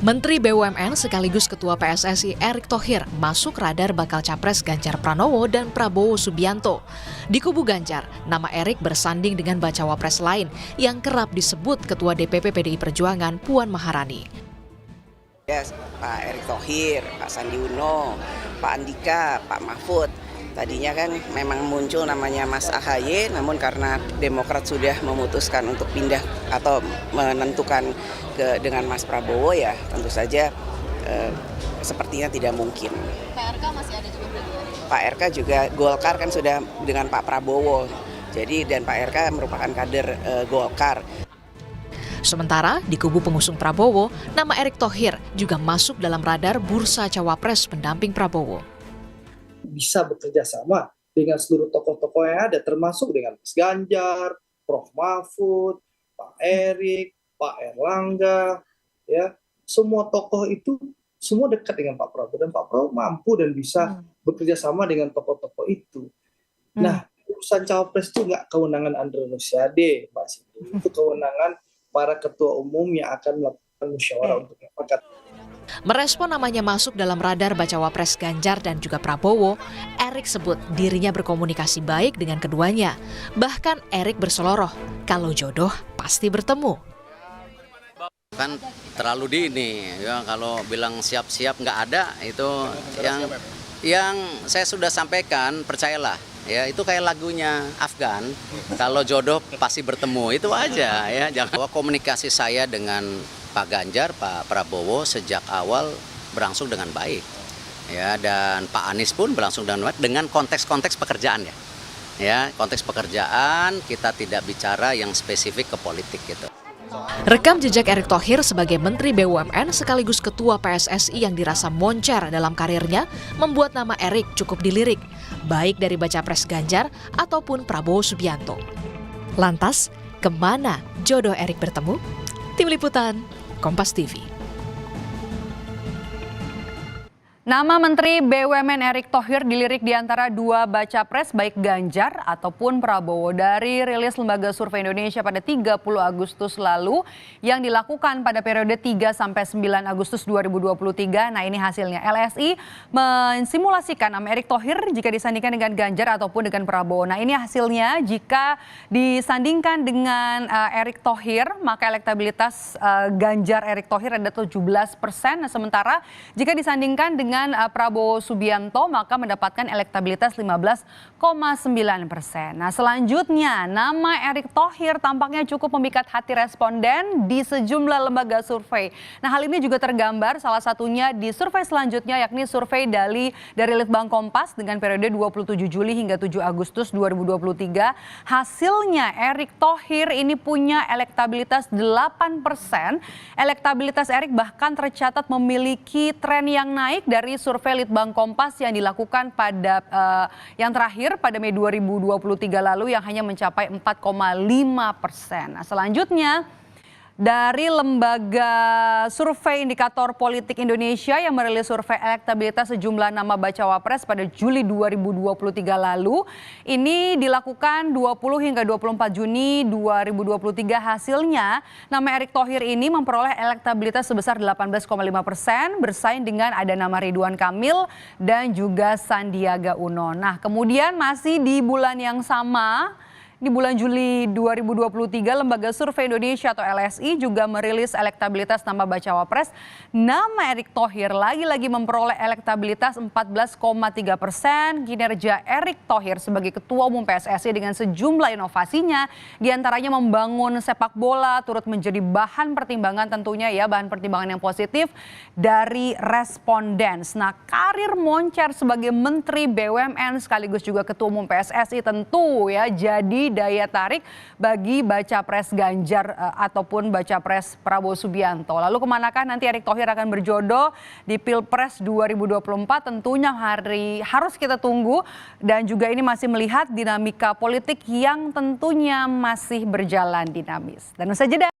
Menteri BUMN sekaligus Ketua PSSI Erick Thohir masuk radar bakal capres Ganjar Pranowo dan Prabowo Subianto. Di kubu Ganjar, nama Erick bersanding dengan bacawa pres lain yang kerap disebut Ketua DPP PDI Perjuangan Puan Maharani. Ya, Pak Erick Thohir, Pak Sandi Uno, Pak Andika, Pak Mahfud. Tadinya kan memang muncul namanya Mas AHY, namun karena Demokrat sudah memutuskan untuk pindah atau menentukan dengan Mas Prabowo, ya tentu saja sepertinya tidak mungkin. Pak RK masih ada juga beliau? Pak RK juga, Golkar kan sudah dengan Pak Prabowo, jadi dan Pak RK merupakan kader Golkar. Sementara di kubu pengusung Prabowo, nama Erick Thohir juga masuk dalam radar bursa cawapres pendamping Prabowo. Bisa bekerja sama dengan seluruh tokoh-tokoh yang ada, termasuk dengan Mas Ganjar, Prof. Mahfud, Pak Erick, Pak Erlangga, ya semua tokoh itu semua dekat dengan Pak Prabowo, dan Pak Prabowo mampu dan bisa bekerja sama dengan tokoh-tokoh itu. Nah, urusan cawapres itu nggak kewenangan Andre Rosiade, Mbak Siti. Itu kewenangan para ketua umum yang akan melakukan musyawarah untuk mufakat. Merespon namanya masuk dalam radar bacawa pres Ganjar dan juga Prabowo, Erick sebut dirinya berkomunikasi baik dengan keduanya. Bahkan Erick berseloroh, kalau jodoh pasti bertemu. Kan terlalu dini, ya kalau bilang siap-siap nggak ada, itu yang saya sudah sampaikan, percayalah. Ya itu kayak lagunya Afgan, kalau jodoh pasti bertemu, itu aja ya. Jangan komunikasi saya dengan Pak Ganjar, Pak Prabowo sejak awal berlangsung dengan baik. Ya, dan Pak Anies pun berlangsung dengan baik dengan konteks-konteks pekerjaan ya. Ya, konteks pekerjaan kita tidak bicara yang spesifik ke politik gitu. Rekam jejak Erick Thohir sebagai Menteri BUMN sekaligus Ketua PSSI yang dirasa moncer dalam karirnya membuat nama Erick cukup dilirik, baik dari baca pres Ganjar ataupun Prabowo Subianto. Lantas, kemana jodoh Erick bertemu? Tim Liputan, Kompas TV. Nama Menteri BUMN Erick Thohir dilirik di antara dua baca pres baik Ganjar ataupun Prabowo. Dari rilis Lembaga Survei Indonesia pada 30 Agustus lalu yang dilakukan pada periode 3-9 Agustus 2023. Nah, ini hasilnya. LSI mensimulasikan nama Erick Thohir jika disandingkan dengan Ganjar ataupun dengan Prabowo. Nah, ini hasilnya jika disandingkan dengan Erick Thohir, maka elektabilitas Ganjar Erick Thohir ada 17%. Nah, sementara jika disandingkan dengan Prabowo Subianto maka mendapatkan elektabilitas 15,9%. Nah, selanjutnya nama Erick Thohir tampaknya cukup memikat hati responden di sejumlah lembaga survei. Nah, hal ini juga tergambar salah satunya di survei selanjutnya, yakni survei dari Litbang Kompas dengan periode 27 Juli hingga 7 Agustus 2023. Hasilnya Erick Thohir ini punya elektabilitas 8%. Elektabilitas Erick bahkan tercatat memiliki tren yang naik dari survei Litbang Kompas yang dilakukan pada yang terakhir pada Mei 2023 lalu yang hanya mencapai 4,5%. Nah, selanjutnya dari Lembaga Survei Indikator Politik Indonesia yang merilis survei elektabilitas sejumlah nama bacawa pres pada Juli 2023 lalu. Ini dilakukan 20 hingga 24 Juni 2023. Hasilnya nama Erick Thohir ini memperoleh elektabilitas sebesar 18,5%, bersaing dengan ada nama Ridwan Kamil dan juga Sandiaga Uno. Nah, kemudian masih di bulan yang sama, di bulan Juli 2023, Lembaga Survei Indonesia atau LSI juga merilis elektabilitas nama bacawa pres. Nama Erick Thohir lagi-lagi memperoleh elektabilitas 14,3%. Kinerja Erick Thohir sebagai Ketua Umum PSSI dengan sejumlah inovasinya, diantaranya membangun sepak bola, turut menjadi bahan pertimbangan tentunya ya, bahan pertimbangan yang positif dari responden. Nah, karir moncer sebagai Menteri BUMN sekaligus juga Ketua Umum PSSI tentu ya jadi daya tarik bagi baca pres Ganjar ataupun baca pres Prabowo Subianto. Lalu kemanakah nanti Erick Thohir akan berjodoh di Pilpres 2024? Tentunya harus kita tunggu, dan juga ini masih melihat dinamika politik yang tentunya masih berjalan dinamis. Dan usai jeda.